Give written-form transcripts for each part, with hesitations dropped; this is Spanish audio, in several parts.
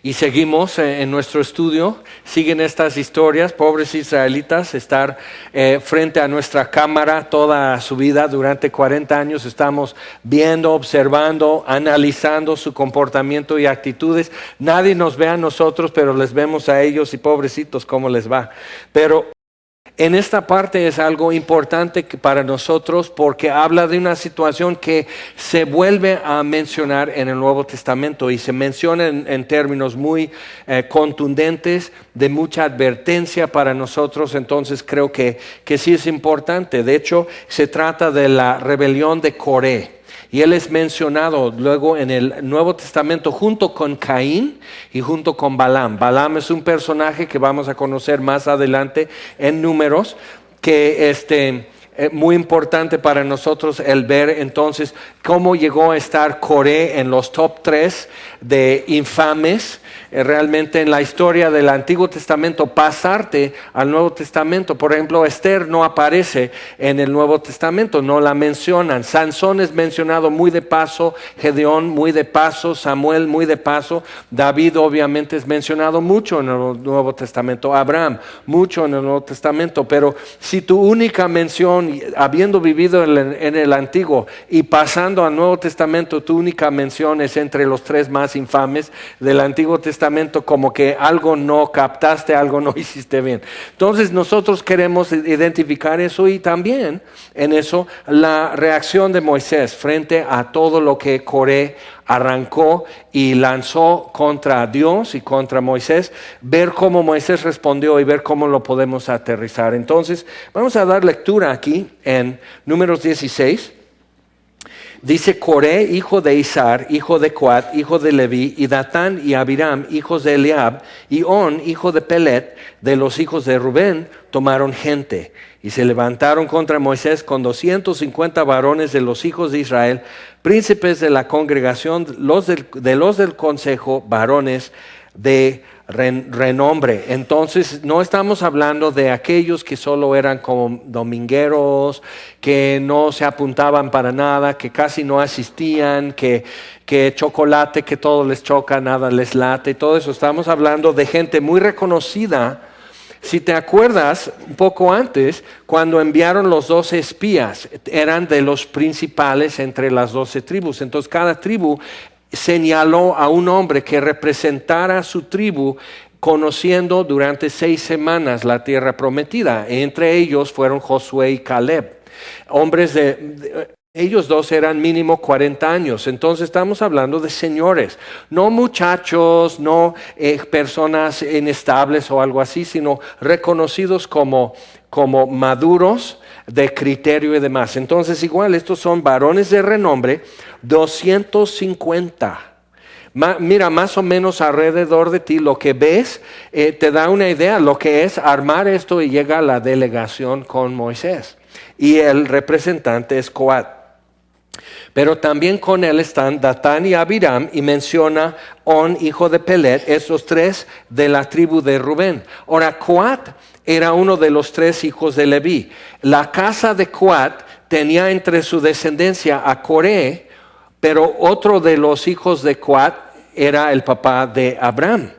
Y seguimos en nuestro estudio, siguen estas historias, pobres israelitas, estar frente a nuestra cámara toda su vida. Durante 40 años estamos viendo, observando, analizando su comportamiento y actitudes. Nadie nos ve a nosotros, pero les vemos a ellos y pobrecitos cómo les va. Pero en esta parte es algo importante para nosotros porque habla de una situación que se vuelve a mencionar en el Nuevo Testamento y se menciona en términos muy contundentes, de mucha advertencia para nosotros. Entonces creo que sí es importante. De hecho, se trata de la rebelión de Coré. Y él es mencionado luego en el Nuevo Testamento junto con Caín y junto con Balaam. Balaam es un personaje que vamos a conocer más adelante en Números, que es muy importante para nosotros el ver entonces cómo llegó a estar Coré en los top 3 de infames. Realmente en la historia del Antiguo Testamento, pasarte al Nuevo Testamento. Por ejemplo, Esther no aparece en el Nuevo Testamento, no la mencionan. Sansón es mencionado muy de paso, Gedeón muy de paso, Samuel muy de paso, David obviamente es mencionado mucho en el Nuevo Testamento, Abraham mucho en el Nuevo Testamento. Pero si tu única mención, habiendo vivido en el Antiguo y pasando al Nuevo Testamento, tu única mención es entre los 3 más infames del Antiguo Testamento, como que algo no captaste, algo no hiciste bien. Entonces nosotros queremos identificar eso y también en eso la reacción de Moisés frente a todo lo que Coré arrancó y lanzó contra Dios y contra Moisés, ver cómo Moisés respondió y ver cómo lo podemos aterrizar. Entonces vamos a dar lectura aquí en Números 16. Dice: Coré, hijo de Izar, hijo de Coat, hijo de Leví, y Datán y Abiram, hijos de Eliab, y On, hijo de Pelet, de los hijos de Rubén, tomaron gente y se levantaron contra Moisés con 250 varones de los hijos de Israel, príncipes de la congregación, los del consejo, varones de renombre. Entonces no estamos hablando de aquellos que solo eran como domingueros, que no se apuntaban para nada, que casi no asistían, que chocolate, que todo les choca, nada les late, todo eso. Estamos hablando de gente muy reconocida. Si te acuerdas, un poco antes, cuando enviaron los 12 espías, eran de los principales entre las 12 tribus. Entonces cada tribu señaló a un hombre que representara a su tribu, conociendo durante 6 semanas la tierra prometida. Entre ellos fueron Josué y Caleb, hombres ellos dos eran mínimo 40 años. Entonces estamos hablando de señores, no muchachos, no personas inestables o algo así, sino reconocidos como maduros de criterio y demás. Entonces igual estos son varones de renombre, 250. Mira, más o menos alrededor de ti lo que ves te da una idea lo que es armar esto, y llega la delegación con Moisés y el representante es Coat. Pero también con él están Datán y Abiram, y menciona On, hijo de Pelet, esos 3 de la tribu de Rubén. Ahora, Coat era uno de los 3 hijos de Leví. La casa de Coat tenía entre su descendencia a Coré, pero otro de los hijos de Coat era el papá de Abraham,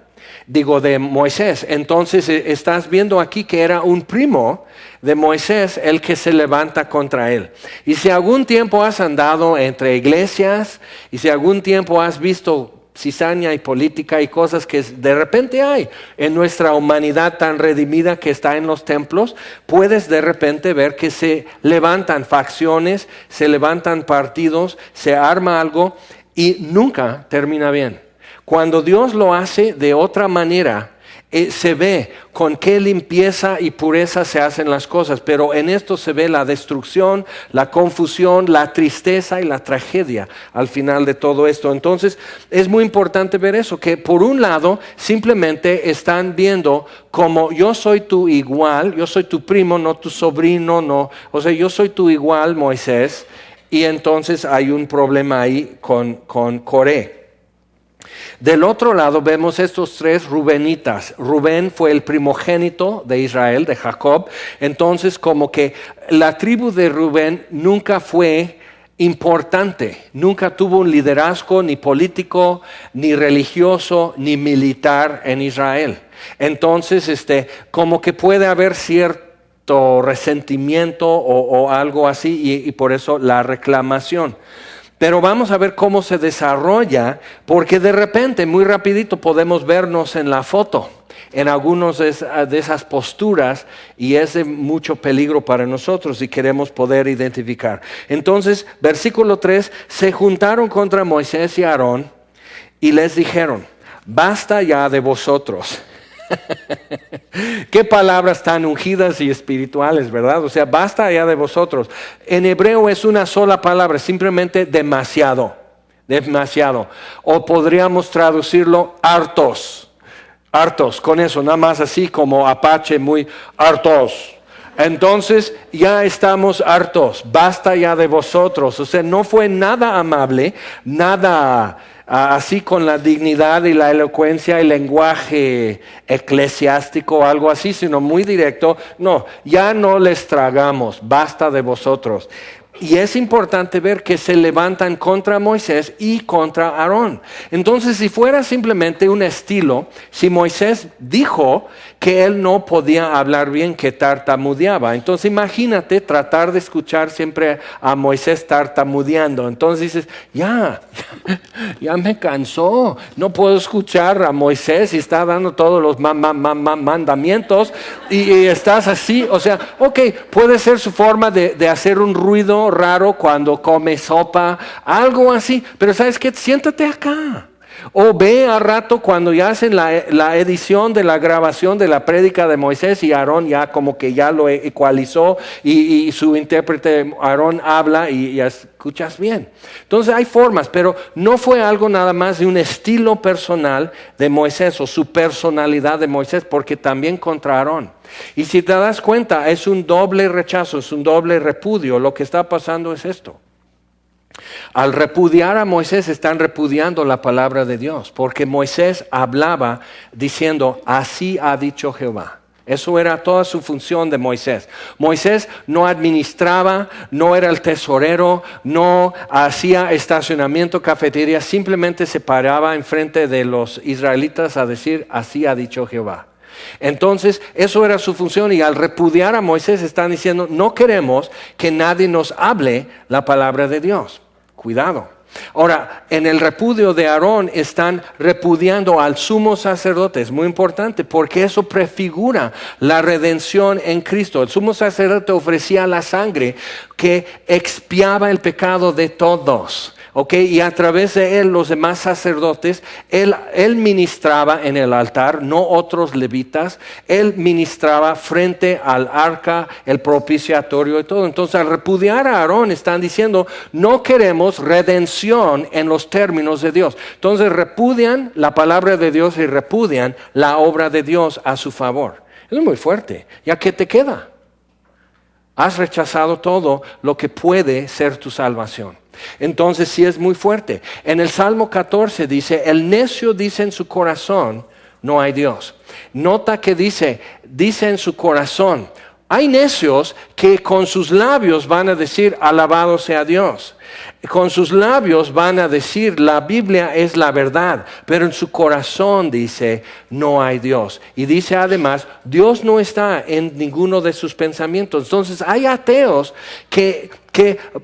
de Moisés. Entonces estás viendo aquí que era un primo de Moisés el que se levanta contra él. Y si algún tiempo has andado entre iglesias, y si algún tiempo has visto cizaña y política y cosas que de repente hay en nuestra humanidad tan redimida que está en los templos, puedes de repente ver que se levantan facciones, se levantan partidos, se arma algo y nunca termina bien. Cuando Dios lo hace de otra manera, se ve con qué limpieza y pureza se hacen las cosas, pero en esto se ve la destrucción, la confusión, la tristeza y la tragedia al final de todo esto. Entonces es muy importante ver eso, que por un lado simplemente están viendo como yo soy tu igual, yo soy tu primo, no tu sobrino, no, o sea, yo soy tu igual, Moisés, y entonces hay un problema ahí con Coré. Del otro lado vemos estos 3 rubenitas. Rubén fue el primogénito de Israel, de Jacob. Entonces como que la tribu de Rubén nunca fue importante. Nunca tuvo un liderazgo ni político, ni religioso, ni militar en Israel. Entonces, como que puede haber cierto resentimiento o algo así, y por eso la reclamación. Pero vamos a ver cómo se desarrolla, porque de repente, muy rapidito, podemos vernos en la foto, en algunas de esas posturas, y es de mucho peligro para nosotros si queremos poder identificar. Entonces, versículo 3, se juntaron contra Moisés y Aarón y les dijeron, basta ya de vosotros. Qué palabras tan ungidas y espirituales, ¿verdad? O sea, basta ya de vosotros. En hebreo es una sola palabra, simplemente demasiado, demasiado. O podríamos traducirlo hartos, hartos, con eso, nada más así como Apache, muy hartos. Entonces ya estamos hartos, basta ya de vosotros. O sea, no fue nada amable, nada así con la dignidad y la elocuencia, el lenguaje eclesiástico o algo así, sino muy directo. No, ya no les tragamos, basta de vosotros. Y es importante ver que se levantan contra Moisés y contra Aarón. Entonces, si fuera simplemente un estilo, si Moisés dijo que él no podía hablar bien, que tartamudeaba. Entonces, imagínate tratar de escuchar siempre a Moisés tartamudeando. Entonces dices, ya me cansó. No puedo escuchar a Moisés y está dando todos los mandamientos y estás así. O sea, ok, puede ser su forma de hacer un ruido raro cuando come sopa, algo así, pero ¿sabes qué? Siéntate acá. O ve a rato cuando ya hacen la edición de la grabación de la prédica de Moisés y Aarón ya como que ya lo ecualizó y su intérprete Aarón habla y escuchas bien. Entonces hay formas, pero no fue algo nada más de un estilo personal de Moisés o su personalidad de Moisés, porque también contra Aarón. Y si te das cuenta, es un doble rechazo, es un doble repudio. Lo que está pasando es esto. Al repudiar a Moisés están repudiando la palabra de Dios, porque Moisés hablaba diciendo, así ha dicho Jehová. Eso era toda su función de Moisés. Moisés no administraba, no era el tesorero, no hacía estacionamiento, cafetería, simplemente se paraba enfrente de los israelitas a decir, así ha dicho Jehová. Entonces, eso era su función, y al repudiar a Moisés están diciendo, no queremos que nadie nos hable la palabra de Dios. Cuidado. Ahora, en el repudio de Aarón están repudiando al sumo sacerdote. Es muy importante porque eso prefigura la redención en Cristo. El sumo sacerdote ofrecía la sangre que expiaba el pecado de todos. Y a través de él los demás sacerdotes, él ministraba en el altar, no otros levitas. Él ministraba frente al arca, el propiciatorio y todo. Entonces, al repudiar a Aarón están diciendo, no queremos redención en los términos de Dios. Entonces repudian la palabra de Dios y repudian la obra de Dios a su favor. Es muy fuerte. ¿Ya qué te queda? Has rechazado todo lo que puede ser tu salvación. Entonces sí es muy fuerte. En el Salmo 14 dice, el necio dice en su corazón, no hay Dios. Nota que dice en su corazón. Hay necios que con sus labios van a decir, alabado sea Dios. Con sus labios van a decir, la Biblia es la verdad, pero en su corazón dice, no hay Dios. Y dice además, Dios no está en ninguno de sus pensamientos. Entonces hay ateos que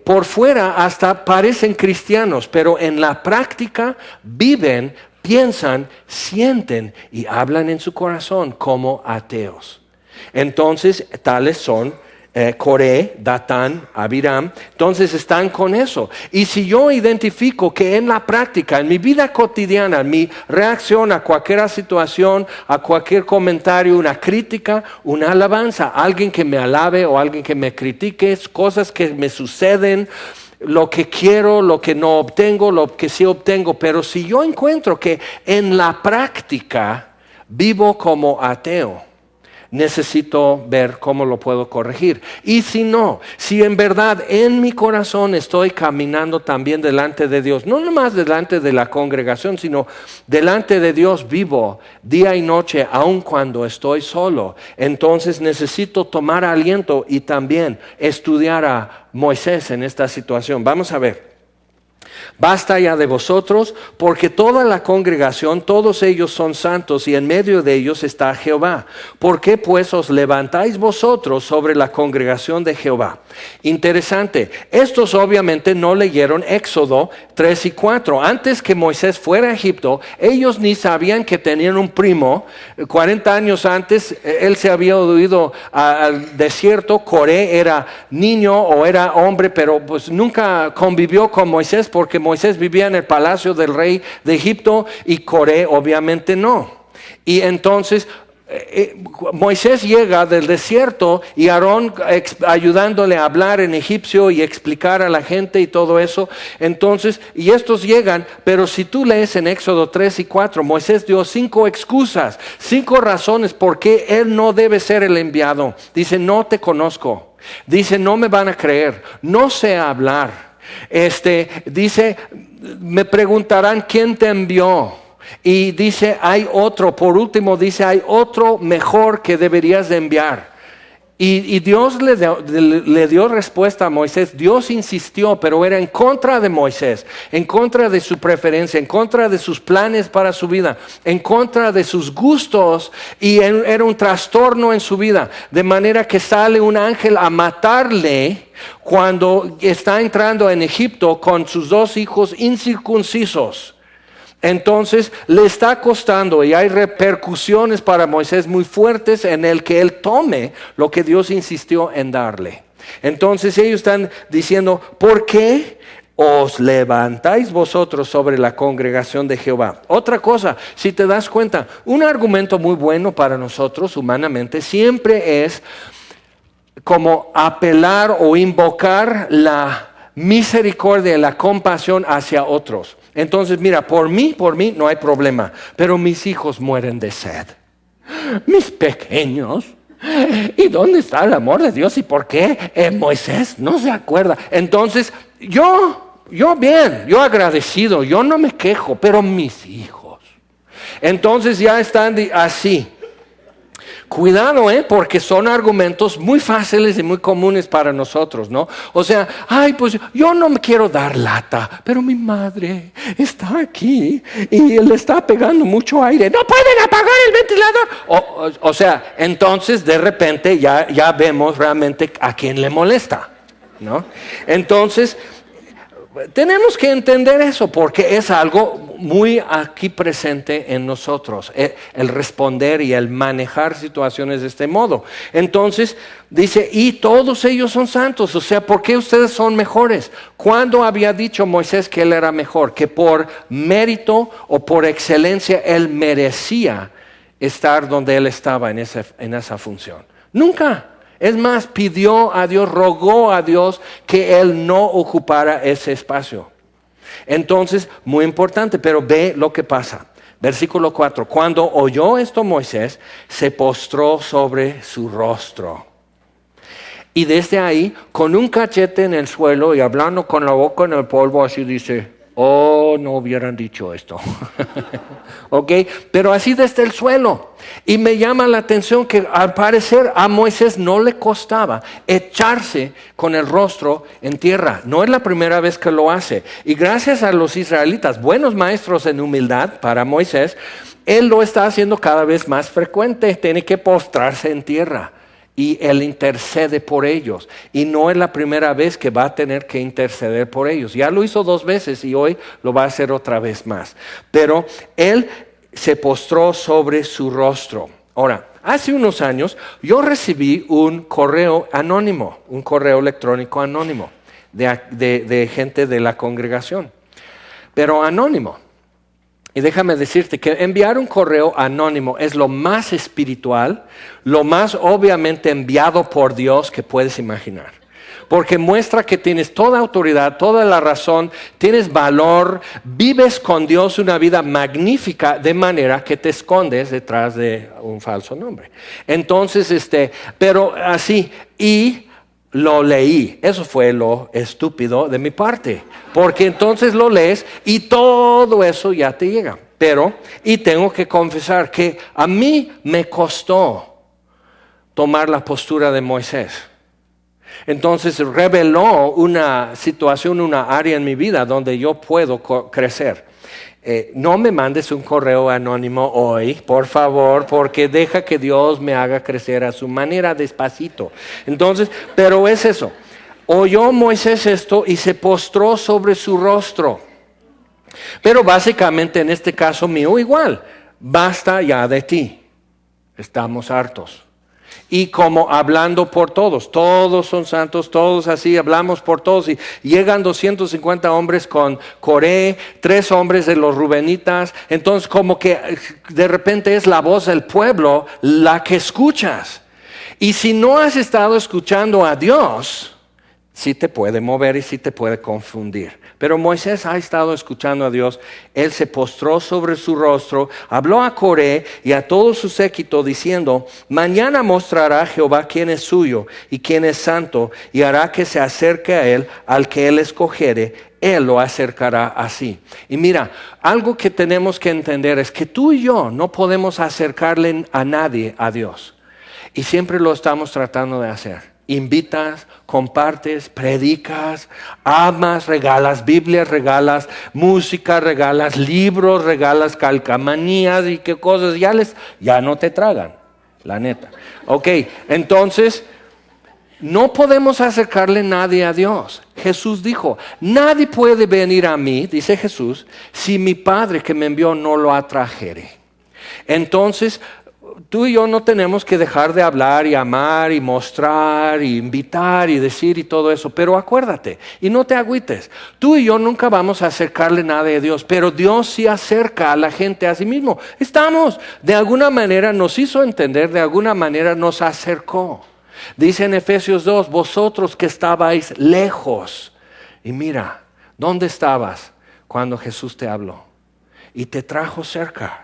por fuera hasta parecen cristianos, pero en la práctica viven, piensan, sienten y hablan en su corazón como ateos. Entonces, tales son Coré, Datán, Abiram. Entonces están con eso. Y si yo identifico que en la práctica, en mi vida cotidiana, mi reacción a cualquier situación, a cualquier comentario, una crítica, una alabanza, alguien que me alabe o alguien que me critique, cosas que me suceden, lo que quiero, lo que no obtengo, lo que sí obtengo, pero si yo encuentro que en la práctica vivo como ateo, necesito ver cómo lo puedo corregir. Y si no, si en verdad en mi corazón estoy caminando también delante de Dios, no nomás delante de la congregación, sino delante de Dios vivo día y noche, aun cuando estoy solo, entonces necesito tomar aliento y también estudiar a Moisés en esta situación. Vamos a ver. Basta ya de vosotros, porque toda la congregación, todos ellos son santos, y en medio de ellos está Jehová. ¿Por qué pues os levantáis vosotros sobre la congregación de Jehová? Interesante, estos obviamente no leyeron Éxodo 3 y 4. Antes que Moisés fuera a Egipto, ellos ni sabían que tenían un primo. 40 años antes, él se había ido al desierto. Coré era niño o era hombre, pero pues nunca convivió con Moisés, porque Moisés vivía en el palacio del rey de Egipto y Coré obviamente no. Y entonces Moisés llega del desierto y Aarón ayudándole a hablar en egipcio y explicar a la gente y todo eso. Entonces, y estos llegan, pero si tú lees en Éxodo 3 y 4, Moisés dio 5 excusas, 5 razones por qué él no debe ser el enviado. Dice, no te conozco. Dice, no me van a creer. No sé hablar. Dice, me preguntarán quién te envió. Y dice, hay otro, por último dice, hay otro mejor que deberías de enviar. Y Dios le dio respuesta a Moisés. Dios insistió, pero era en contra de Moisés, en contra de su preferencia, en contra de sus planes para su vida, en contra de sus gustos, y era un trastorno en su vida. De manera que sale un ángel a matarle cuando está entrando en Egipto con sus 2 hijos incircuncisos. Entonces le está costando, y hay repercusiones para Moisés muy fuertes en el que él tome lo que Dios insistió en darle. Entonces ellos están diciendo, ¿por qué os levantáis vosotros sobre la congregación de Jehová? Otra cosa, si te das cuenta, un argumento muy bueno para nosotros humanamente siempre es como apelar o invocar la misericordia y la compasión hacia otros. Entonces, mira, por mí no hay problema, pero mis hijos mueren de sed. Mis pequeños. ¿Y dónde está el amor de Dios? ¿Y por qué Moisés no se acuerda? Entonces, yo bien, yo agradecido, yo no me quejo, pero mis hijos. Entonces ya están así. Cuidado, porque son argumentos muy fáciles y muy comunes para nosotros, ¿no? O sea, pues yo no me quiero dar lata, pero mi madre está aquí y le está pegando mucho aire. ¿No pueden apagar el ventilador? O sea, entonces de repente ya vemos realmente a quién le molesta, ¿no? Entonces, tenemos que entender eso porque es algo muy aquí presente en nosotros, el responder y el manejar situaciones de este modo. Entonces dice, y todos ellos son santos, o sea, ¿por qué ustedes son mejores? ¿Cuándo había dicho Moisés que él era mejor? Que por mérito o por excelencia él merecía estar donde él estaba en esa función. Nunca. Es más, pidió a Dios, rogó a Dios que él no ocupara ese espacio. Entonces, muy importante, pero ve lo que pasa. Versículo 4. Cuando oyó esto Moisés, se postró sobre su rostro. Y desde ahí, con un cachete en el suelo y hablando con la boca en el polvo, así dice, no hubieran dicho esto. ¿Ok? Pero así desde el suelo. Y me llama la atención que al parecer a Moisés no le costaba echarse con el rostro en tierra. No es la primera vez que lo hace. Y gracias a los israelitas, buenos maestros en humildad para Moisés, él lo está haciendo cada vez más frecuente. Tiene que postrarse en tierra. Y él intercede por ellos. Y no es la primera vez que va a tener que interceder por ellos. Ya lo hizo 2 veces y hoy lo va a hacer otra vez más. Pero él se postró sobre su rostro. Ahora, hace unos años yo recibí un correo anónimo, un correo electrónico anónimo de gente de la congregación. Pero anónimo. Y déjame decirte que enviar un correo anónimo es lo más espiritual, lo más obviamente enviado por Dios que puedes imaginar. Porque muestra que tienes toda autoridad, toda la razón, tienes valor, vives con Dios una vida magnífica de manera que te escondes detrás de un falso nombre. Entonces, pero así, y lo leí. Eso fue lo estúpido de mi parte. Porque entonces lo lees y todo eso ya te llega. Pero, y tengo que confesar que a mí me costó tomar la postura de Moisés. Entonces reveló una situación, una área en mi vida donde yo puedo crecer. No me mandes un correo anónimo hoy, por favor, porque deja que Dios me haga crecer a su manera despacito. Entonces, pero es eso. Oyó Moisés esto y se postró sobre su rostro. Pero básicamente en este caso mío igual, basta ya de ti, estamos hartos. Y como hablando por todos, todos son santos, todos así, hablamos por todos. Y llegan 250 hombres con Coré, 3 hombres de los Rubenitas. Entonces como que de repente es la voz del pueblo la que escuchas. Y si no has estado escuchando a Dios, sí te puede mover y sí te puede confundir. Pero Moisés ha estado escuchando a Dios. Él se postró sobre su rostro, habló a Coré y a todo su séquito diciendo: mañana mostrará Jehová quién es suyo y quién es santo, y hará que se acerque a él al que él escogiere. Él lo acercará así. Y mira, algo que tenemos que entender es que tú y yo no podemos acercarle a nadie a Dios. Y siempre lo estamos tratando de hacer. Invitas, compartes, predicas, amas, regalas Biblias, regalas música, regalas libros, regalas calcamanías y qué cosas ya no te tragan, la neta. Ok, entonces no podemos acercarle nadie a Dios. Jesús dijo: nadie puede venir a mí, dice Jesús, si mi Padre que me envió no lo atrajere. Entonces tú y yo no tenemos que dejar de hablar y amar y mostrar y invitar y decir y todo eso. Pero acuérdate y no te agüites. Tú y yo nunca vamos a acercarle nada a Dios, pero Dios sí acerca a la gente a sí mismo. De alguna manera nos hizo entender, de alguna manera nos acercó. Dice en Efesios 2, vosotros que estabais lejos. Y mira, ¿dónde estabas cuando Jesús te habló? Y te trajo cerca.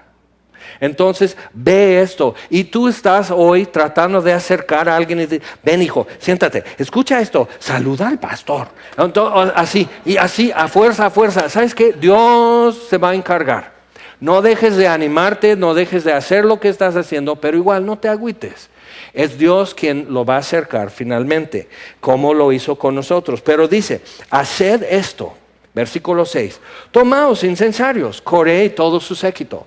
Entonces ve esto y tú estás hoy tratando de acercar a alguien y decir: ven hijo, siéntate, escucha esto, saluda al pastor. Entonces, así, a fuerza, ¿sabes qué? Dios se va a encargar. No dejes de animarte, no dejes de hacer lo que estás haciendo, pero igual no te agüites. Es Dios quien lo va a acercar finalmente, como lo hizo con nosotros. Pero dice: haced esto, versículo 6, tomaos incensarios, Coré y todo su séquito,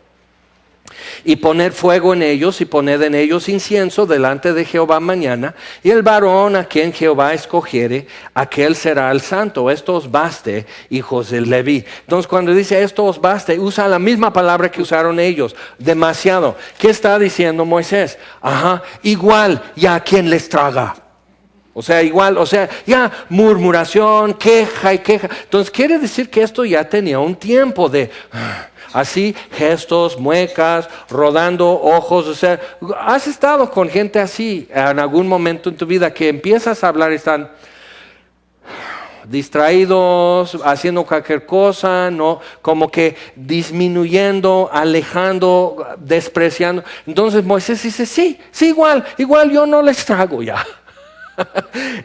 y poned fuego en ellos, y poned en ellos incienso delante de Jehová mañana, y el varón a quien Jehová escogiere, aquel será el santo. Esto os baste, hijos de Leví. Entonces cuando dice esto os baste, usa la misma palabra que usaron ellos, demasiado. ¿Qué está diciendo Moisés? Igual, ya quien les traga. Ya murmuración, queja y queja. Entonces quiere decir que esto ya tenía un tiempo de... Así, gestos, muecas, rodando ojos. Has estado con gente así en algún momento en tu vida que empiezas a hablar y están distraídos, haciendo cualquier cosa, ¿no? Como que disminuyendo, alejando, despreciando. Entonces Moisés dice: sí, igual yo no les trago ya.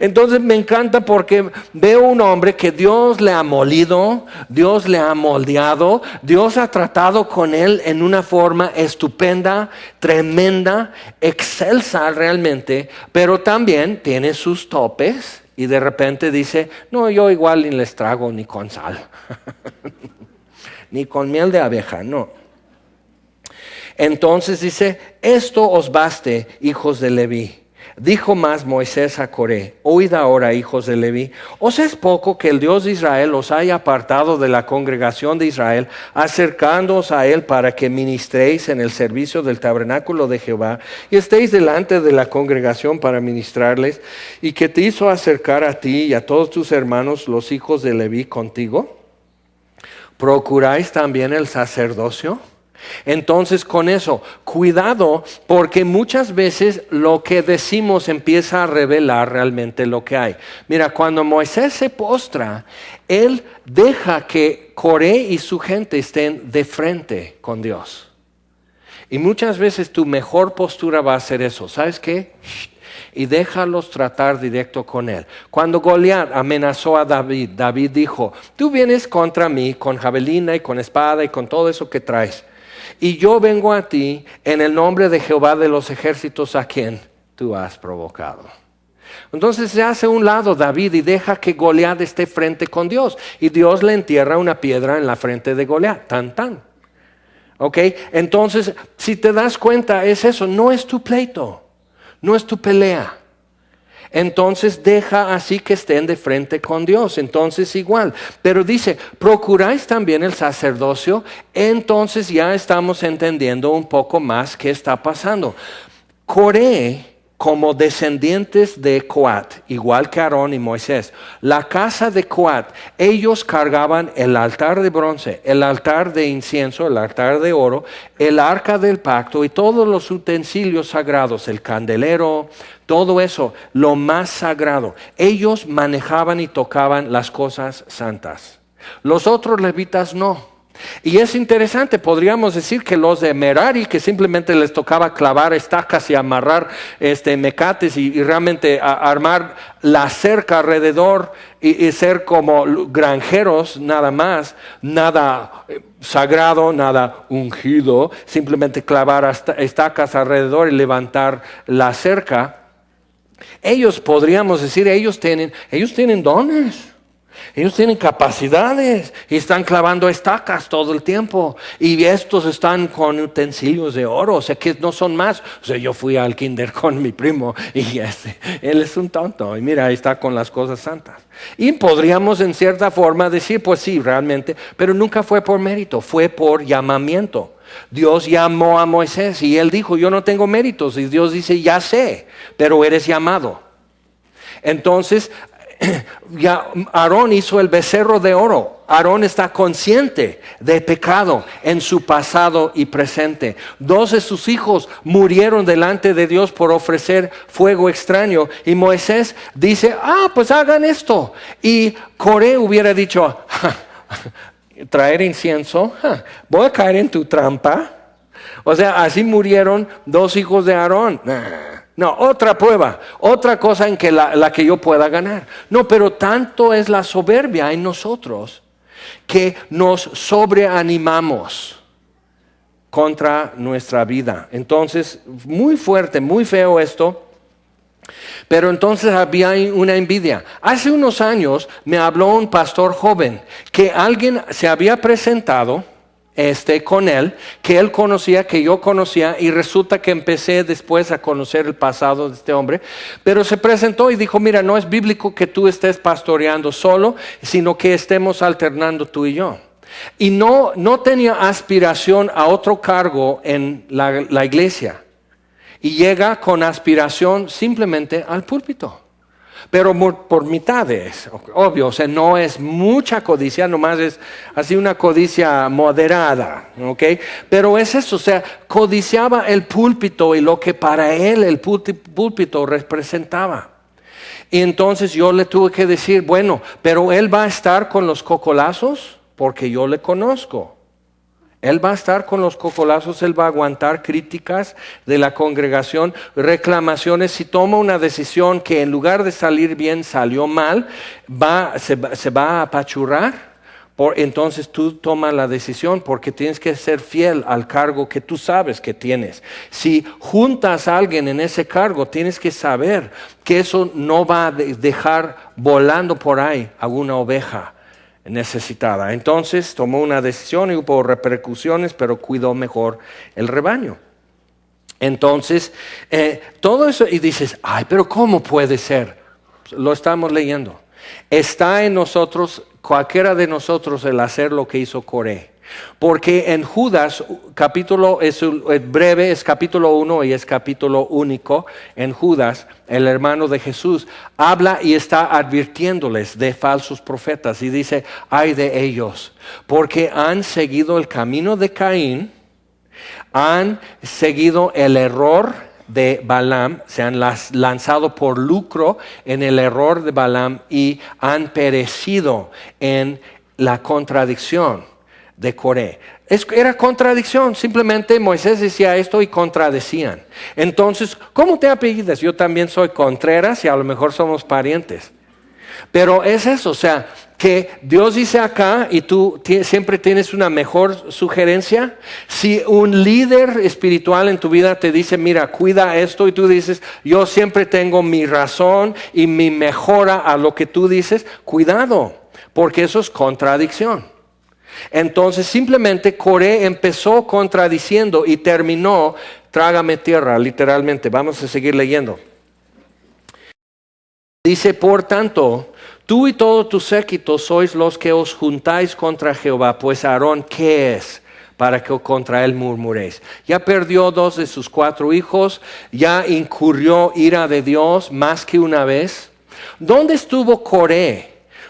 Entonces me encanta porque veo un hombre que Dios le ha molido, Dios le ha moldeado, Dios ha tratado con él en una forma estupenda, tremenda, excelsa realmente, pero también tiene sus topes y de repente dice: no, yo igual ni les trago ni con sal, ni con miel de abeja, no. Entonces dice: esto os baste, hijos de Leví. Dijo más Moisés a Coré: oíd ahora, hijos de Leví, ¿os es poco que el Dios de Israel os haya apartado de la congregación de Israel, acercándoos a él para que ministréis en el servicio del tabernáculo de Jehová, y estéis delante de la congregación para ministrarles, y que te hizo acercar a ti y a todos tus hermanos, los hijos de Leví, contigo? ¿Procuráis también el sacerdocio? Entonces con eso, cuidado, porque muchas veces lo que decimos empieza a revelar realmente lo que hay. Mira, cuando Moisés se postra, él deja que Coré y su gente estén de frente con Dios. Y muchas veces tu mejor postura va a ser eso. ¿Sabes qué? Y déjalos tratar directo con él. Cuando Goliat amenazó a David, David dijo, tú vienes contra mí con javelina y con espada y con todo eso que traes. Y yo vengo a ti en el nombre de Jehová de los ejércitos a quien tú has provocado. Entonces se hace a un lado David y deja que Goliat esté frente con Dios. Y Dios le entierra una piedra en la frente de Goliat. Tan, tan. ¿Ok? Entonces, si te das cuenta, es eso. No es tu pleito. No es tu pelea. Entonces deja así que estén de frente con Dios. Entonces igual. Pero dice, procuráis también el sacerdocio. Entonces ya estamos entendiendo un poco más qué está pasando. Coré, como descendientes de Coat, igual que Aarón y Moisés, la casa de Coat, ellos cargaban el altar de bronce, el altar de incienso, el altar de oro, el arca del pacto y todos los utensilios sagrados, el candelero, todo eso, lo más sagrado. Ellos manejaban y tocaban las cosas santas. Los otros levitas no. Y es interesante, podríamos decir que los de Merari, que simplemente les tocaba clavar estacas y amarrar mecates y realmente armar la cerca alrededor y ser como granjeros nada más, nada sagrado, nada ungido, simplemente clavar estacas alrededor y levantar la cerca. Ellos podríamos decir, ellos tienen dones. Ellos tienen capacidades y están clavando estacas todo el tiempo. Y estos están con utensilios de oro, o sea que no son más. O sea, yo fui al kinder con mi primo y él es un tonto. Y mira, ahí está con las cosas santas. Y podríamos en cierta forma decir, pues sí, realmente, pero nunca fue por mérito, fue por llamamiento. Dios llamó a Moisés y él dijo, yo no tengo méritos. Y Dios dice, ya sé, pero eres llamado. Entonces, ya Aarón hizo el becerro de oro. Aarón está consciente de pecado en su pasado y presente. 2 de sus hijos murieron delante de Dios por ofrecer fuego extraño. Y Moisés dice, pues hagan esto. Y Coré hubiera dicho, traer incienso, voy a caer en tu trampa. O sea, así murieron 2 hijos de Aarón. No, otra prueba, otra cosa en que la que yo pueda ganar. No, pero tanto es la soberbia en nosotros que nos sobreanimamos contra nuestra vida. Entonces, muy fuerte, muy feo esto. Pero entonces había una envidia. Hace unos años me habló un pastor joven que alguien se había presentado con él, que él conocía, que yo conocía, y resulta que empecé después a conocer el pasado de este hombre, pero se presentó y dijo, mira, no es bíblico que tú estés pastoreando solo, sino que estemos alternando tú y yo. Y no tenía aspiración a otro cargo en la iglesia, y llega con aspiración simplemente al púlpito. Pero por mitades, obvio, o sea, no es mucha codicia, nomás es así una codicia moderada, ¿ok? Pero es eso, o sea, codiciaba el púlpito y lo que para él el púlpito representaba. Y entonces yo le tuve que decir, bueno, pero él va a estar con los cocolazos porque yo le conozco. Él va a estar con los cocolazos, él va a aguantar críticas de la congregación, reclamaciones. Si toma una decisión que en lugar de salir bien salió mal, se va a apachurrar. Entonces tú tomas la decisión porque tienes que ser fiel al cargo que tú sabes que tienes. Si juntas a alguien en ese cargo, tienes que saber que eso no va a dejar volando por ahí a una oveja necesitada. Entonces tomó una decisión y hubo repercusiones, pero cuidó mejor el rebaño. Entonces, todo eso, y dices, pero ¿cómo puede ser? Lo estamos leyendo. Está en nosotros, cualquiera de nosotros, el hacer lo que hizo Coré. Porque en Judas, capítulo es breve, es capítulo 1 y es capítulo único. En Judas, el hermano de Jesús habla y está advirtiéndoles de falsos profetas y dice, ay de ellos, porque han seguido el camino de Caín Han seguido el error de Balaam, se han lanzado por lucro en el error de Balaam y han perecido en la contradicción de Coré. Era contradicción, simplemente Moisés decía esto y contradecían. Entonces, ¿cómo te apellidas? Yo también soy Contreras y a lo mejor somos parientes. Pero es eso, o sea, que Dios dice acá y tú siempre tienes una mejor sugerencia. Si un líder espiritual en tu vida te dice, mira, cuida esto, y tú dices, yo siempre tengo mi razón y mi mejora a lo que tú dices, cuidado, porque eso es contradicción. Entonces simplemente Coré empezó contradiciendo y terminó, trágame tierra, literalmente. Vamos a seguir leyendo. Dice, por tanto, tú y todo tu séquito sois los que os juntáis contra Jehová, pues Aarón, ¿qué es? Para que contra él murmuréis. Ya perdió 2 de sus 4 hijos, ya incurrió ira de Dios más que una vez. ¿Dónde estuvo Coré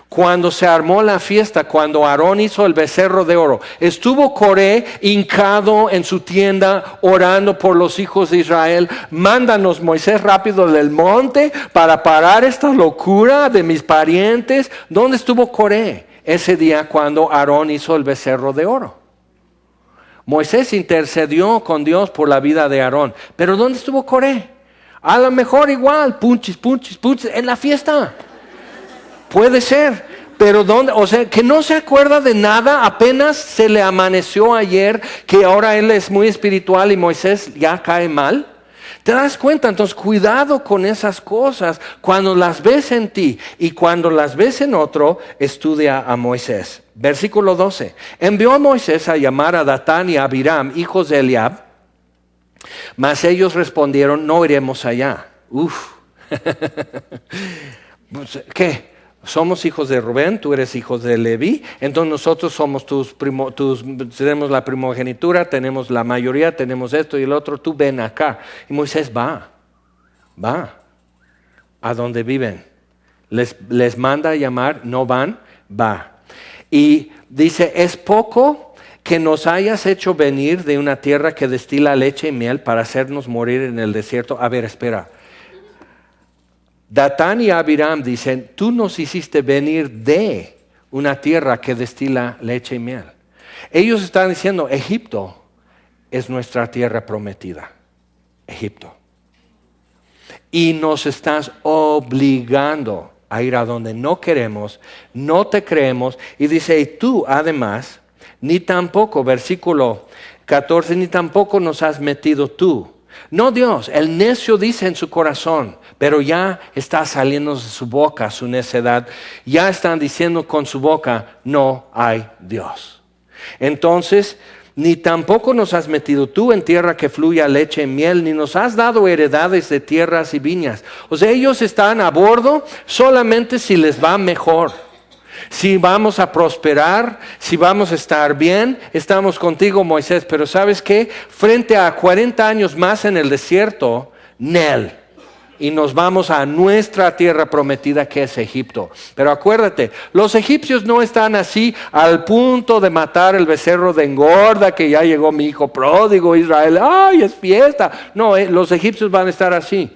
cuando se armó la fiesta, cuando Aarón hizo el becerro de oro? Estuvo Coré hincado en su tienda orando por los hijos de Israel. Mándanos, Moisés, rápido del monte para parar esta locura de mis parientes. ¿Dónde estuvo Coré ese día cuando Aarón hizo el becerro de oro? Moisés intercedió con Dios por la vida de Aarón, pero ¿dónde estuvo Coré? A lo mejor igual, punchis, en la fiesta. Puede ser, pero ¿dónde? O sea, que no se acuerda de nada, apenas se le amaneció ayer, que ahora él es muy espiritual y Moisés ya cae mal. ¿Te das cuenta? Entonces, cuidado con esas cosas. Cuando las ves en ti y cuando las ves en otro, estudia a Moisés. Versículo 12. Envió a Moisés a llamar a Datán y a Abiram, hijos de Eliab, mas ellos respondieron, no iremos allá. ¿Qué? Somos hijos de Rubén, tú eres hijo de Leví, entonces nosotros somos tenemos la primogenitura, tenemos la mayoría, tenemos esto y el otro, tú ven acá. Y Moisés va a donde viven. Les manda a llamar, no van, va. Y dice, es poco que nos hayas hecho venir de una tierra que destila leche y miel para hacernos morir en el desierto. A ver, espera. Datán y Abiram dicen, tú nos hiciste venir de una tierra que destila leche y miel. Ellos están diciendo, Egipto es nuestra tierra prometida. Egipto. Y nos estás obligando a ir a donde no queremos, no te creemos. Y dice, y tú además, ni tampoco, versículo 14, ni tampoco nos has metido tú. No Dios, el necio dice en su corazón, pero ya está saliendo de su boca su necedad. Ya están diciendo con su boca, no hay Dios. Entonces, ni tampoco nos has metido tú en tierra que fluya leche y miel, ni nos has dado heredades de tierras y viñas. O sea, ellos están a bordo solamente si les va mejor. Si vamos a prosperar, si vamos a estar bien, estamos contigo, Moisés. Pero ¿sabes qué? Frente a 40 años más en el desierto, Nel. Y nos vamos a nuestra tierra prometida que es Egipto. Pero acuérdate, los egipcios no están así al punto de matar el becerro de engorda, que ya llegó mi hijo pródigo, Israel. ¡Ay, es fiesta! No, los egipcios van a estar así.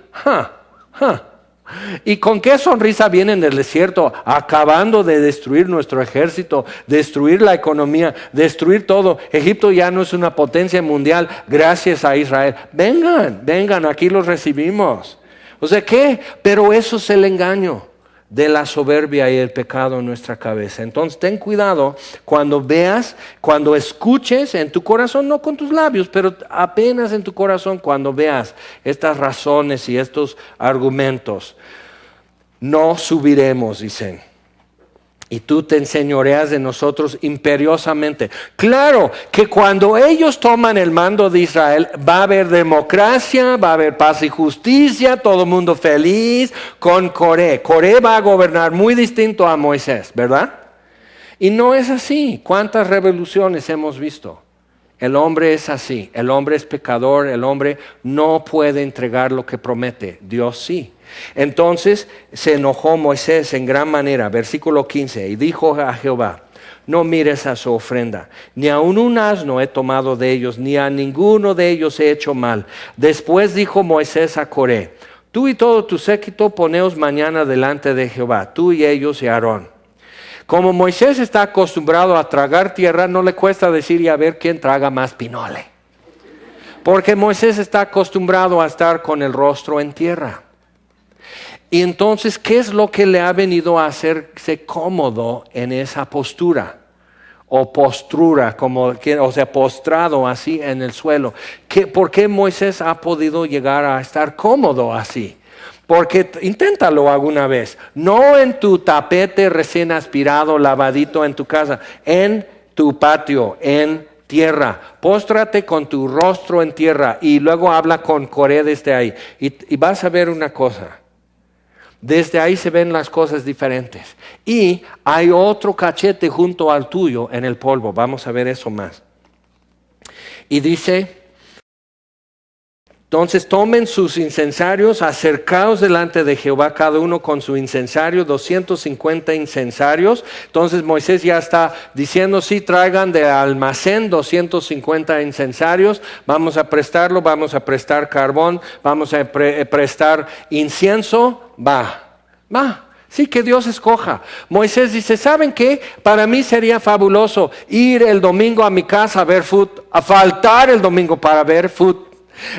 ¿Y con qué sonrisa vienen del desierto? Acabando de destruir nuestro ejército, destruir la economía, destruir todo. Egipto ya no es una potencia mundial gracias a Israel. Vengan, aquí los recibimos. O sea, ¿qué? Pero eso es el engaño de la soberbia y el pecado en nuestra cabeza. Entonces ten cuidado cuando veas, cuando escuches en tu corazón, no con tus labios, pero apenas en tu corazón, cuando veas estas razones y estos argumentos. No subiremos, dicen. Y tú te enseñoreas de nosotros imperiosamente. Claro que cuando ellos toman el mando de Israel, va a haber democracia, va a haber paz y justicia, todo el mundo feliz con Coré. Coré va a gobernar muy distinto a Moisés, ¿verdad? Y no es así. ¿Cuántas revoluciones hemos visto? El hombre es así, el hombre es pecador, el hombre no puede entregar lo que promete, Dios sí. Entonces se enojó Moisés en gran manera, versículo 15, y dijo a Jehová, no mires a su ofrenda. Ni aun un asno he tomado de ellos, ni a ninguno de ellos he hecho mal. Después dijo Moisés a Coré: tú y todo tu séquito poneos mañana delante de Jehová, tú y ellos y Aarón. Como Moisés está acostumbrado a tragar tierra, no le cuesta decir y a ver quién traga más pinole. Porque Moisés está acostumbrado a estar con el rostro en tierra. Y entonces, ¿qué es lo que le ha venido a hacerse cómodo en esa postura? O postrura, o sea, postrado así en el suelo. ¿Por qué Moisés ha podido llegar a estar cómodo así? Porque inténtalo alguna vez. No en tu tapete recién aspirado, lavadito en tu casa. En tu patio, en tierra. Póstrate con tu rostro en tierra. Y luego habla con Coré desde ahí. Y vas a ver una cosa. Desde ahí se ven las cosas diferentes. Y hay otro cachete junto al tuyo en el polvo. Vamos a ver eso más. Y dice: entonces tomen sus incensarios, acercaos delante de Jehová, cada uno con su incensario, 250 incensarios. Entonces Moisés ya está diciendo: sí, traigan de almacén 250 incensarios, vamos a prestarlo, vamos a prestar carbón, vamos a prestar incienso, va. Sí, que Dios escoja. Moisés dice: ¿saben qué? Para mí sería fabuloso ir el domingo a mi casa a ver fútbol, a faltar el domingo para ver fútbol.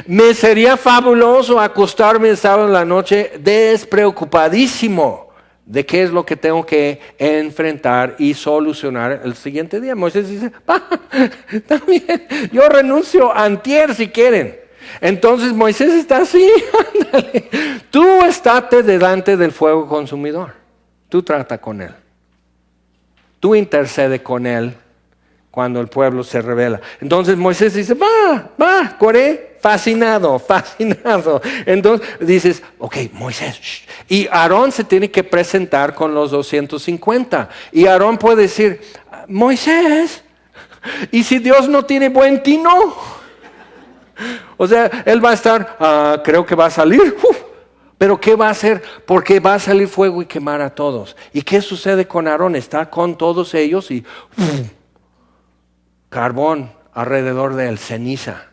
Me sería fabuloso acostarme el sábado en la noche despreocupadísimo de qué es lo que tengo que enfrentar y solucionar el siguiente día. Moisés dice: también, yo renuncio antier si quieren. Entonces Moisés está así, ándale. Tú estate delante del fuego consumidor. Tú trata con él. Tú intercede con él cuando el pueblo se rebela. Entonces Moisés dice: va, Coré, fascinado. Entonces dices: ok, Moisés, shh. Y Aarón se tiene que presentar con los 250. Y Aarón puede decir: Moisés, ¿y si Dios no tiene buen tino? O sea, él va a estar, creo que va a salir, pero ¿qué va a hacer? Porque va a salir fuego y quemar a todos. ¿Y qué sucede con Aarón? Está con todos ellos y carbón alrededor de él, ceniza,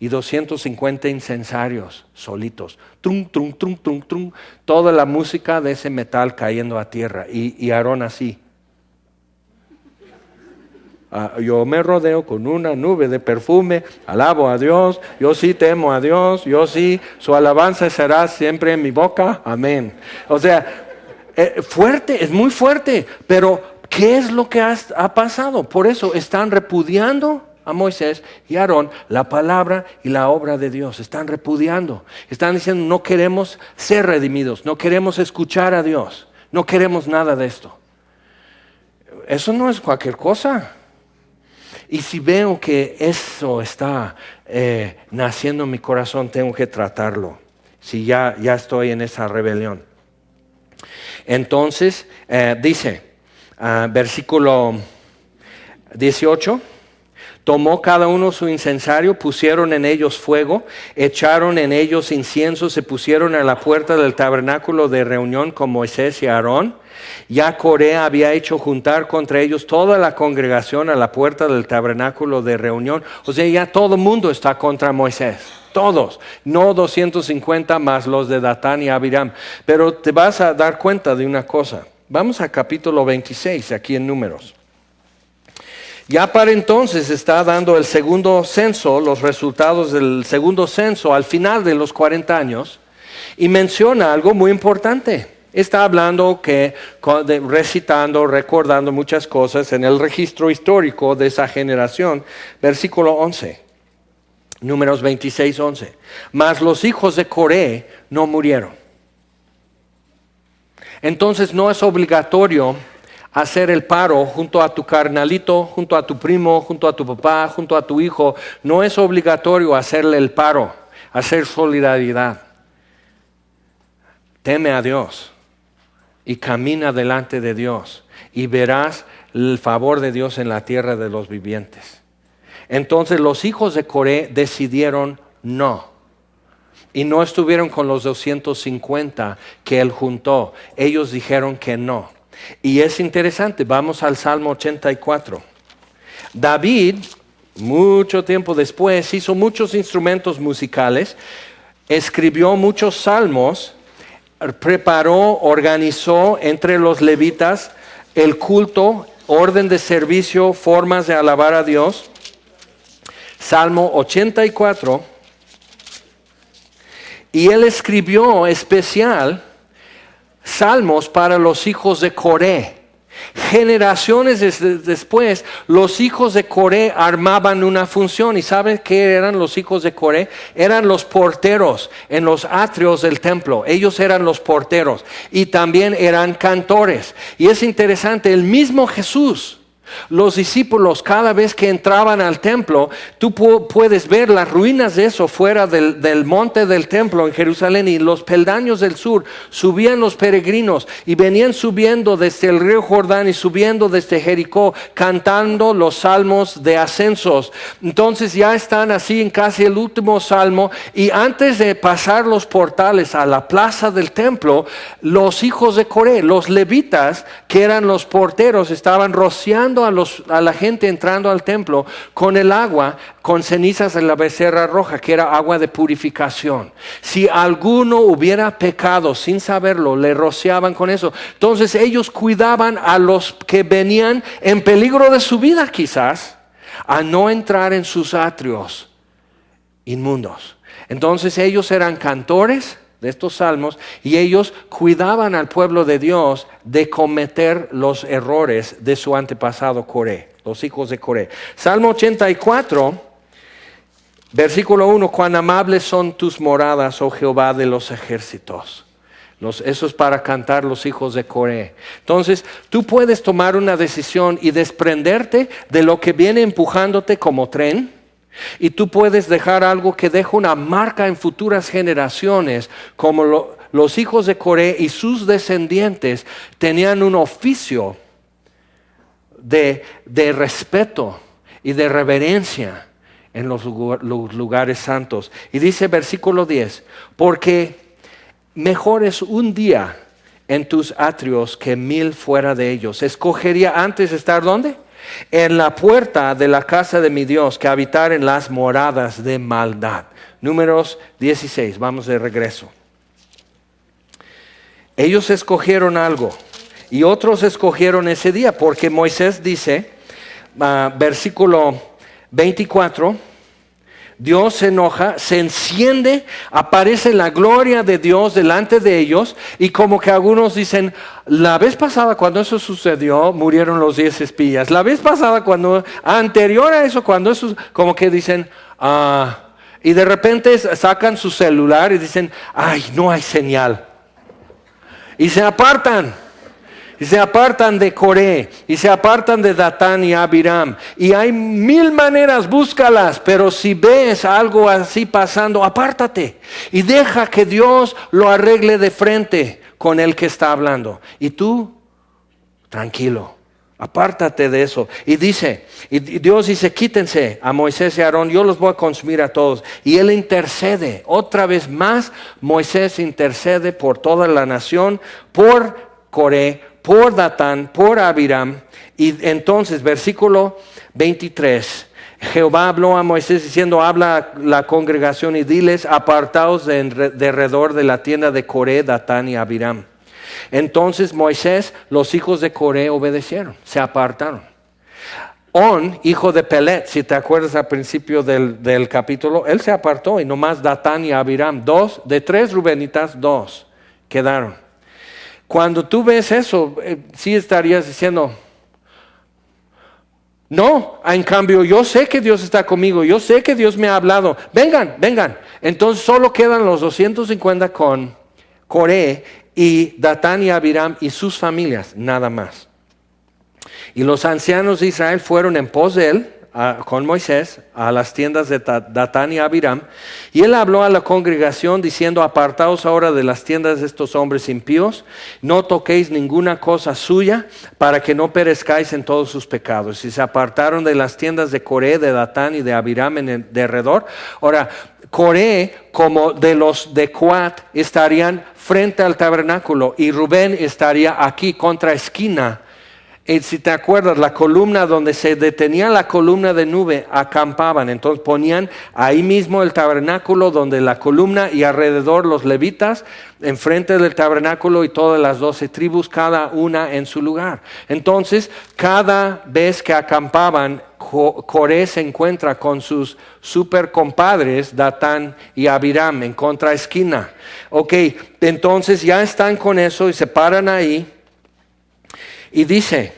y 250 incensarios solitos, trum, trum, trum, trum, trum, toda la música de ese metal cayendo a tierra, y Aarón así. Yo me rodeo con una nube de perfume, alabo a Dios, yo sí temo a Dios, yo sí, su alabanza será siempre en mi boca, amén. O sea, fuerte, es muy fuerte, pero ¿qué es lo que ha pasado? Por eso están repudiando a Moisés y Aarón la palabra y la obra de Dios. Están repudiando, están diciendo: no queremos ser redimidos, no queremos escuchar a Dios, no queremos nada de esto. Eso no es cualquier cosa. Y si veo que eso está naciendo en mi corazón, tengo que tratarlo. Si ya estoy en esa rebelión. Entonces, dice, versículo 18: tomó cada uno su incensario, pusieron en ellos fuego, echaron en ellos incienso, se pusieron a la puerta del tabernáculo de reunión con Moisés y Aarón. Ya Coré había hecho juntar contra ellos toda la congregación a la puerta del tabernáculo de reunión. O sea, ya todo el mundo está contra Moisés. Todos, no 250 más los de Datán y Abiram. Pero te vas a dar cuenta de una cosa. Vamos a capítulo 26, aquí en Números. Ya para entonces está dando el segundo censo, los resultados del segundo censo al final de los 40 años, y menciona algo muy importante. Está hablando recitando, recordando muchas cosas en el registro histórico de esa generación. Versículo 11, Números 26, 11. Mas los hijos de Coré no murieron. Entonces no es obligatorio hacer el paro junto a tu carnalito, junto a tu primo, junto a tu papá, junto a tu hijo. No es obligatorio hacerle el paro, hacer solidaridad. Teme a Dios y camina delante de Dios y verás el favor de Dios en la tierra de los vivientes. Entonces los hijos de Coré decidieron no. Y no estuvieron con los 250 que él juntó. Ellos dijeron que no. Y es interesante, vamos al Salmo 84. David, mucho tiempo después, hizo muchos instrumentos musicales, escribió muchos salmos, preparó, organizó entre los levitas el culto, orden de servicio, formas de alabar a Dios. Salmo 84. Y él escribió especial salmos para los hijos de Coré. Generaciones después, los hijos de Coré armaban una función. ¿Y saben qué eran los hijos de Coré? Eran los porteros en los atrios del templo. Ellos eran los porteros y también eran cantores. Y es interesante, el mismo Jesús, los discípulos, cada vez que entraban al templo, tú puedes ver las ruinas de eso fuera del monte del templo en Jerusalén, y los peldaños del sur subían los peregrinos y venían subiendo desde el río Jordán y subiendo desde Jericó, cantando los salmos de ascensos. Entonces ya están así en casi el último salmo, y antes de pasar los portales a la plaza del templo, los hijos de Coré, los levitas, que eran los porteros, estaban rociando a la gente entrando al templo con el agua, con cenizas de la becerra roja, que era agua de purificación. Si alguno hubiera pecado sin saberlo, le rociaban con eso. Entonces ellos cuidaban a los que venían en peligro de su vida, quizás, a no entrar en sus atrios inmundos. Entonces ellos eran cantores de estos salmos, y ellos cuidaban al pueblo de Dios de cometer los errores de su antepasado Coré, los hijos de Coré. Salmo 84, versículo 1: cuán amables son tus moradas, oh Jehová de los ejércitos. Eso es para cantar los hijos de Coré. Entonces tú puedes tomar una decisión y desprenderte de lo que viene empujándote como tren, y tú puedes dejar algo que deja una marca en futuras generaciones, como los hijos de Coré y sus descendientes tenían un oficio de respeto y de reverencia en los lugares santos. Y dice versículo 10: porque mejor es un día en tus atrios que 1000 fuera de ellos. Escogería antes estar ¿dónde? En la puerta de la casa de mi Dios, que habitar en las moradas de maldad. Números 16, vamos de regreso. Ellos escogieron algo y otros escogieron ese día, porque Moisés dice, versículo 24, Dios se enoja, se enciende, aparece la gloria de Dios delante de ellos, y como que algunos dicen, la vez pasada cuando eso sucedió, murieron los 10 espías. La vez pasada anterior a eso, cuando eso, como que dicen, y de repente sacan su celular y dicen, ay, no hay señal. Y se apartan. Y se apartan de Coré, y se apartan de Datán y Abiram. Y hay 1000 maneras, búscalas, pero si ves algo así pasando, apártate y deja que Dios lo arregle de frente con el que está hablando. Y tú, tranquilo, apártate de eso. Y Dios dice, quítense a Moisés y a Aarón, yo los voy a consumir a todos. Y él intercede, otra vez más, Moisés intercede por toda la nación, por Coré, por Datán, por Abiram. Y entonces, versículo 23, Jehová habló a Moisés diciendo, habla a la congregación y diles, apartaos de alrededor de la tienda de Coré, Datán y Abiram. Entonces Moisés, los hijos de Coré obedecieron, se apartaron. On, hijo de Pelet, si te acuerdas al principio del capítulo, él se apartó, y nomás Datán y Abiram, 2 de 3 rubenitas, 2 quedaron. Cuando tú ves eso, sí estarías diciendo, no, en cambio yo sé que Dios está conmigo, yo sé que Dios me ha hablado, vengan. Entonces solo quedan los 250 con Coré y Datán y Abiram y sus familias, nada más. Y los ancianos de Israel fueron en pos de él con Moisés a las tiendas de Datán y Abiram, y él habló a la congregación diciendo: apartaos ahora de las tiendas de estos hombres impíos, no toquéis ninguna cosa suya, para que no perezcáis en todos sus pecados. Y se apartaron de las tiendas de Coré, de Datán y de Abiram en el derredor. Ahora, Coré, como de los de Coat, estarían frente al tabernáculo, y Rubén estaría aquí contra esquina. Y si te acuerdas, la columna donde se detenía la columna de nube, acampaban. Entonces ponían ahí mismo el tabernáculo, donde la columna, y alrededor los levitas, enfrente del tabernáculo, y todas las 12 tribus, cada una en su lugar. Entonces, cada vez que acampaban, Coré se encuentra con sus super compadres, Datán y Abiram, en contraesquina. Ok, entonces ya están con eso y se paran ahí. Y dice,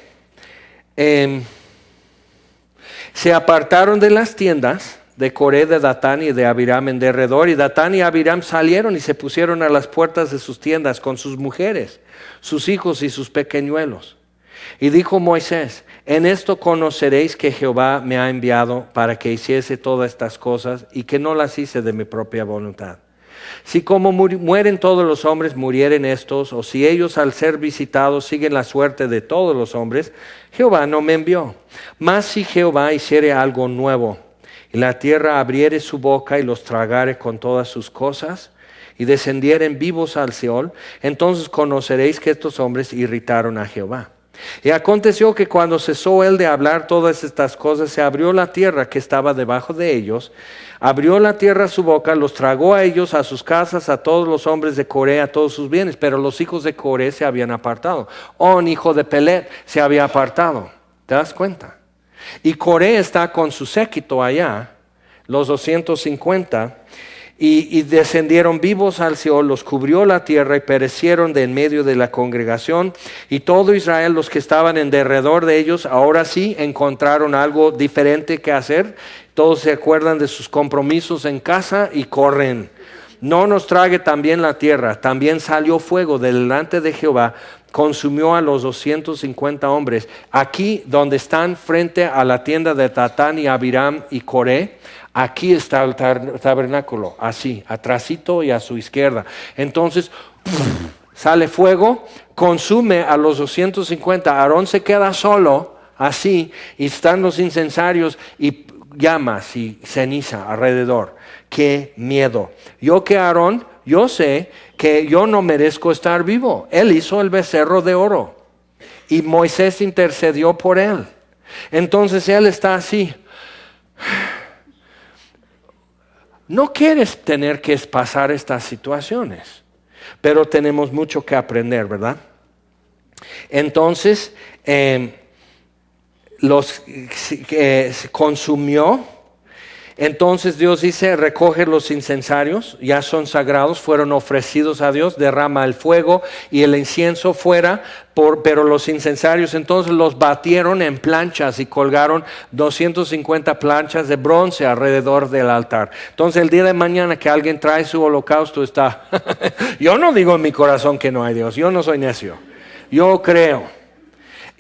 se apartaron de las tiendas de Coré, de Datán y de Abiram en derredor, y Datán y Abiram salieron y se pusieron a las puertas de sus tiendas con sus mujeres, sus hijos y sus pequeñuelos. Y dijo Moisés: en esto conoceréis que Jehová me ha enviado para que hiciese todas estas cosas, y que no las hice de mi propia voluntad. Si como mueren todos los hombres, murieren estos, o si ellos al ser visitados siguen la suerte de todos los hombres, Jehová no me envió. Mas si Jehová hiciere algo nuevo, y la tierra abriere su boca y los tragare con todas sus cosas, y descendieren vivos al Seol, entonces conoceréis que estos hombres irritaron a Jehová. Y aconteció que cuando cesó él de hablar todas estas cosas, se abrió la tierra que estaba debajo de ellos, abrió la tierra su boca, los tragó a ellos, a sus casas, a todos los hombres de Coré, a todos sus bienes. Pero los hijos de Coré se habían apartado. On, hijo de Pelet, se había apartado. ¿Te das cuenta? Y Coré está con su séquito allá, los 250, y descendieron vivos al Seol, los cubrió la tierra y perecieron de en medio de la congregación. Y todo Israel, los que estaban en derredor de ellos, ahora sí encontraron algo diferente que hacer. Todos se acuerdan de sus compromisos en casa y corren. No nos trague también la tierra. También salió fuego delante de Jehová, consumió a los 250 hombres. Aquí donde están frente a la tienda de Datán y Abiram y Coré, aquí está el tabernáculo, así, atrásito y a su izquierda. Entonces, sale fuego, consume a los 250. Aarón se queda solo, así, y están los incensarios y llamas y ceniza alrededor. ¡Qué miedo! Yo que Aarón, yo sé que yo no merezco estar vivo. Él hizo el becerro de oro y Moisés intercedió por él. Entonces él está así. No quieres tener que pasar estas situaciones, pero tenemos mucho que aprender, ¿verdad? Entonces, se consumió. Entonces Dios dice: recoge los incensarios, ya son sagrados, fueron ofrecidos a Dios, derrama el fuego y el incienso fuera, pero los incensarios entonces los batieron en planchas y colgaron 250 planchas de bronce alrededor del altar. Entonces el día de mañana que alguien trae su holocausto está, yo no digo en mi corazón que no hay Dios, yo no soy necio, yo creo.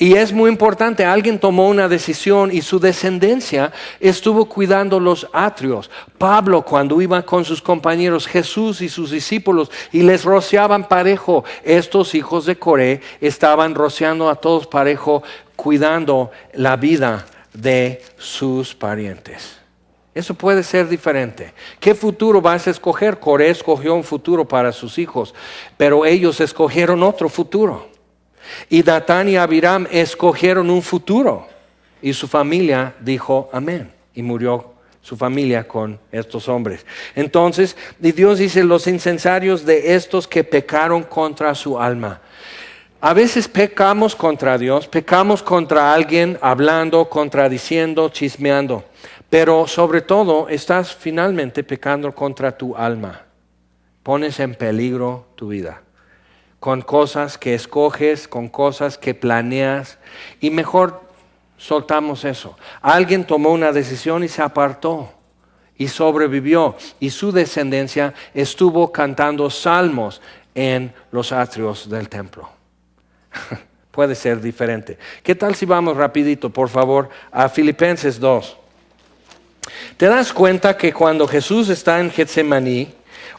Y es muy importante, alguien tomó una decisión y su descendencia estuvo cuidando los atrios. Pablo, cuando iba con sus compañeros, Jesús y sus discípulos, y les rociaban parejo, estos hijos de Coré estaban rociando a todos parejo, cuidando la vida de sus parientes. Eso puede ser diferente. ¿Qué futuro vas a escoger? Coré escogió un futuro para sus hijos, pero ellos escogieron otro futuro. Y Datán y Abiram escogieron un futuro, y su familia dijo amén, y murió su familia con estos hombres. Entonces, y Dios dice: los incensarios de estos que pecaron contra su alma. A veces pecamos contra Dios, pecamos contra alguien, hablando, contradiciendo, chismeando, pero sobre todo estás finalmente pecando contra tu alma. Pones en peligro tu vida con cosas que escoges, con cosas que planeas, y mejor soltamos eso. Alguien tomó una decisión y se apartó y sobrevivió, y su descendencia estuvo cantando salmos en los atrios del templo. Puede ser diferente. ¿Qué tal si vamos rapidito, por favor, a Filipenses 2? ¿Te das cuenta que cuando Jesús está en Getsemaní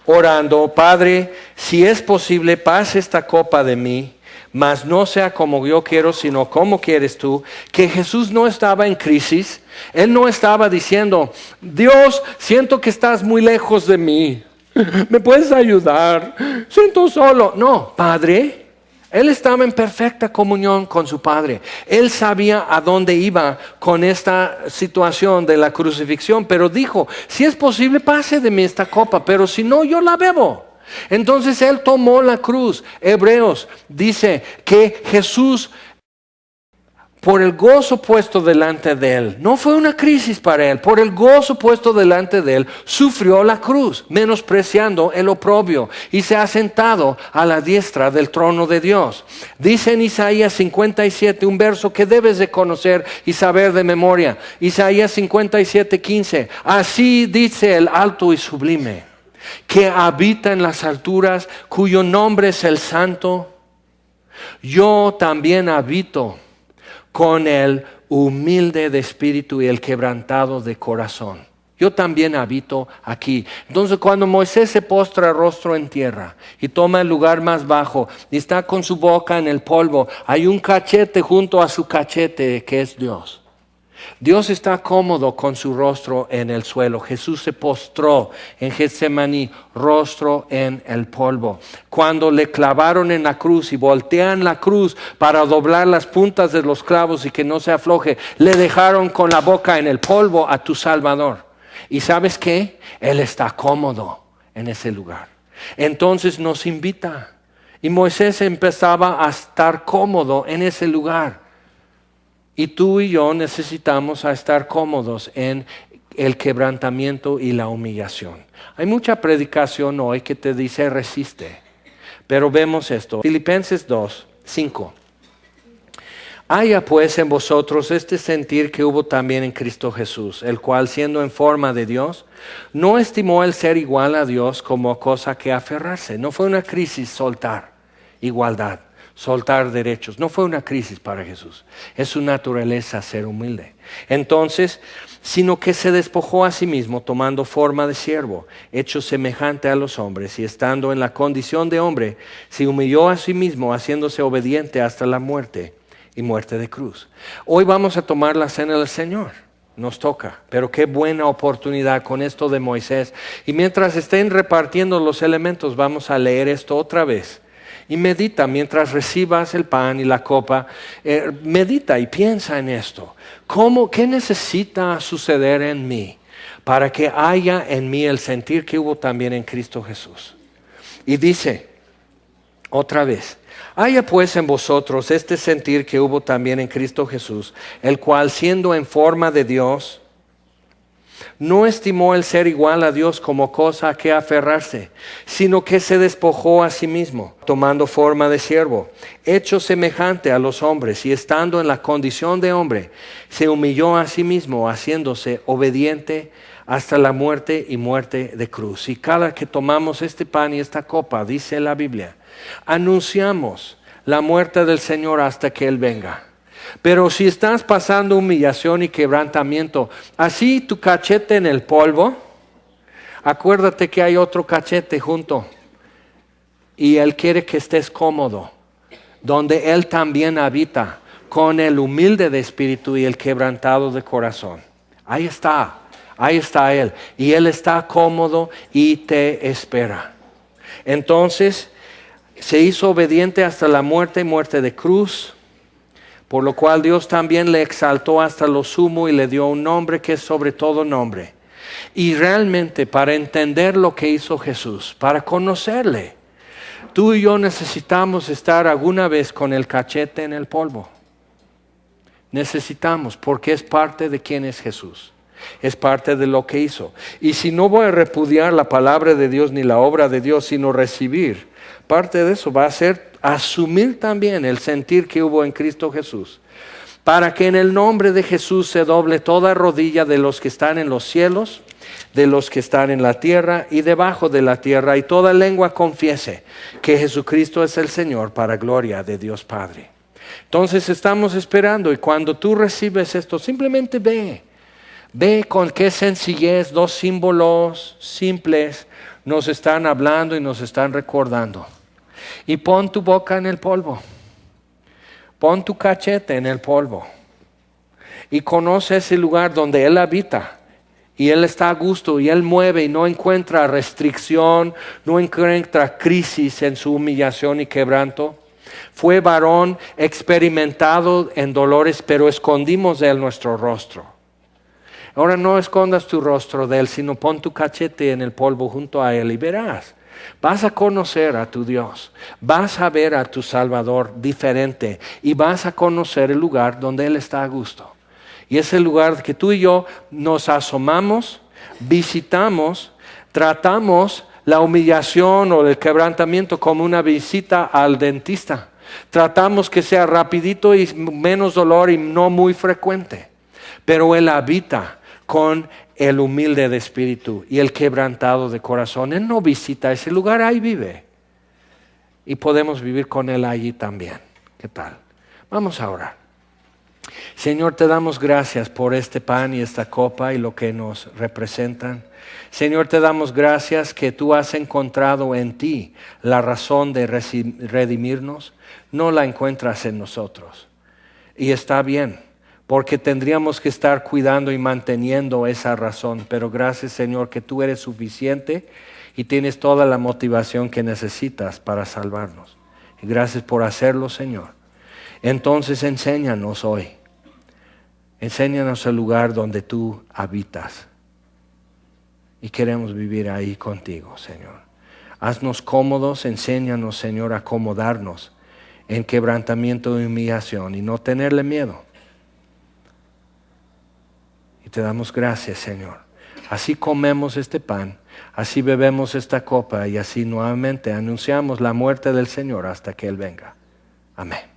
orando, Padre, si es posible, pase esta copa de mí, mas no sea como yo quiero, sino como quieres tú? Que Jesús no estaba en crisis. Él no estaba diciendo, Dios, siento que estás muy lejos de mí, ¿me puedes ayudar? Siento solo. No, Padre. Él estaba en perfecta comunión con su Padre. Él sabía a dónde iba con esta situación de la crucifixión, pero dijo, si es posible, pase de mí esta copa, pero si no, yo la bebo. Entonces Él tomó la cruz. Hebreos dice que Jesús, por el gozo puesto delante de Él, no fue una crisis para Él, por el gozo puesto delante de Él, sufrió la cruz, menospreciando el oprobio, y se ha sentado a la diestra del trono de Dios. Dice en Isaías 57, un verso que debes de conocer y saber de memoria. Isaías 57:15, así dice el alto y sublime, que habita en las alturas, cuyo nombre es el Santo. Yo también habito con el humilde de espíritu y el quebrantado de corazón. Yo también habito aquí. Entonces cuando Moisés se postra rostro en tierra y toma el lugar más bajo y está con su boca en el polvo, hay un cachete junto a su cachete que es Dios. Dios está cómodo con su rostro en el suelo. Jesús se postró en Getsemaní, rostro en el polvo. Cuando le clavaron en la cruz y voltean la cruz para doblar las puntas de los clavos y que no se afloje, le dejaron con la boca en el polvo a tu Salvador. ¿Y sabes qué? Él está cómodo en ese lugar. Entonces nos invita. Y Moisés empezaba a estar cómodo en ese lugar. Y tú y yo necesitamos estar cómodos en el quebrantamiento y la humillación. Hay mucha predicación hoy que te dice resiste. Pero vemos esto. Filipenses 2:5. Haya pues en vosotros este sentir que hubo también en Cristo Jesús, el cual siendo en forma de Dios, no estimó el ser igual a Dios como cosa que aferrarse. No fue una crisis soltar igualdad. Soltar derechos. No fue una crisis para Jesús. Es su naturaleza ser humilde. Entonces, sino que se despojó a sí mismo, tomando forma de siervo, hecho semejante a los hombres, y estando en la condición de hombre, se humilló a sí mismo, haciéndose obediente hasta la muerte y muerte de cruz. Hoy vamos a tomar la cena del Señor. Nos toca, pero qué buena oportunidad con esto de Moisés. Y mientras estén repartiendo los elementos, vamos a leer esto otra vez. Y medita mientras recibas el pan y la copa, medita y piensa en esto. ¿Qué necesita suceder en mí para que haya en mí el sentir que hubo también en Cristo Jesús? Y dice otra vez, haya pues en vosotros este sentir que hubo también en Cristo Jesús, el cual siendo en forma de Dios, no estimó el ser igual a Dios como cosa a que aferrarse, sino que se despojó a sí mismo, tomando forma de siervo, hecho semejante a los hombres, y estando en la condición de hombre, se humilló a sí mismo, haciéndose obediente hasta la muerte y muerte de cruz. Y cada que tomamos este pan y esta copa, dice la Biblia, anunciamos la muerte del Señor hasta que Él venga. Pero si estás pasando humillación y quebrantamiento, así tu cachete en el polvo, acuérdate que hay otro cachete junto y Él quiere que estés cómodo, donde Él también habita con el humilde de espíritu y el quebrantado de corazón. Ahí está Él y Él está cómodo y te espera. Entonces se hizo obediente hasta la muerte y muerte de cruz. Por lo cual Dios también le exaltó hasta lo sumo y le dio un nombre que es sobre todo nombre. Y realmente para entender lo que hizo Jesús, para conocerle, tú y yo necesitamos estar alguna vez con el cachete en el polvo. Necesitamos, porque es parte de quién es Jesús. Es parte de lo que hizo. Y si no voy a repudiar la palabra de Dios ni la obra de Dios, sino recibir, parte de eso va a ser asumir también el sentir que hubo en Cristo Jesús, para que en el nombre de Jesús se doble toda rodilla de los que están en los cielos, de los que están en la tierra y debajo de la tierra, y toda lengua confiese que Jesucristo es el Señor, para gloria de Dios Padre. Entonces estamos esperando, y cuando tú recibes esto, simplemente Ve con qué sencillez dos símbolos simples nos están hablando y nos están recordando. Y pon tu boca en el polvo. Pon tu cachete en el polvo. Y conoce ese lugar donde Él habita. Y Él está a gusto y Él mueve y no encuentra restricción, no encuentra crisis en su humillación y quebranto. Fue varón experimentado en dolores, pero escondimos de Él nuestro rostro. Ahora no escondas tu rostro de Él, sino pon tu cachete en el polvo junto a Él y verás. Vas a conocer a tu Dios, vas a ver a tu Salvador diferente y vas a conocer el lugar donde Él está a gusto. Y es el lugar que tú y yo nos asomamos, visitamos, tratamos la humillación o el quebrantamiento como una visita al dentista. Tratamos que sea rapidito y menos dolor y no muy frecuente. Pero Él habita con el humilde de espíritu y el quebrantado de corazón. Él no visita ese lugar, ahí vive. Y podemos vivir con Él allí también. ¿Qué tal? Vamos a orar. Señor, te damos gracias por este pan y esta copa y lo que nos representan. Señor, te damos gracias que tú has encontrado en ti la razón de redimirnos. No la encuentras en nosotros. Y está bien, porque tendríamos que estar cuidando y manteniendo esa razón. Pero gracias, Señor, que tú eres suficiente y tienes toda la motivación que necesitas para salvarnos. Y gracias por hacerlo, Señor. Entonces enséñanos hoy. Enséñanos el lugar donde tú habitas. Y queremos vivir ahí contigo, Señor. Haznos cómodos, enséñanos, Señor, a acomodarnos en quebrantamiento y humillación y no tenerle miedo. Y te damos gracias, Señor. Así comemos este pan, así bebemos esta copa y así nuevamente anunciamos la muerte del Señor hasta que Él venga. Amén.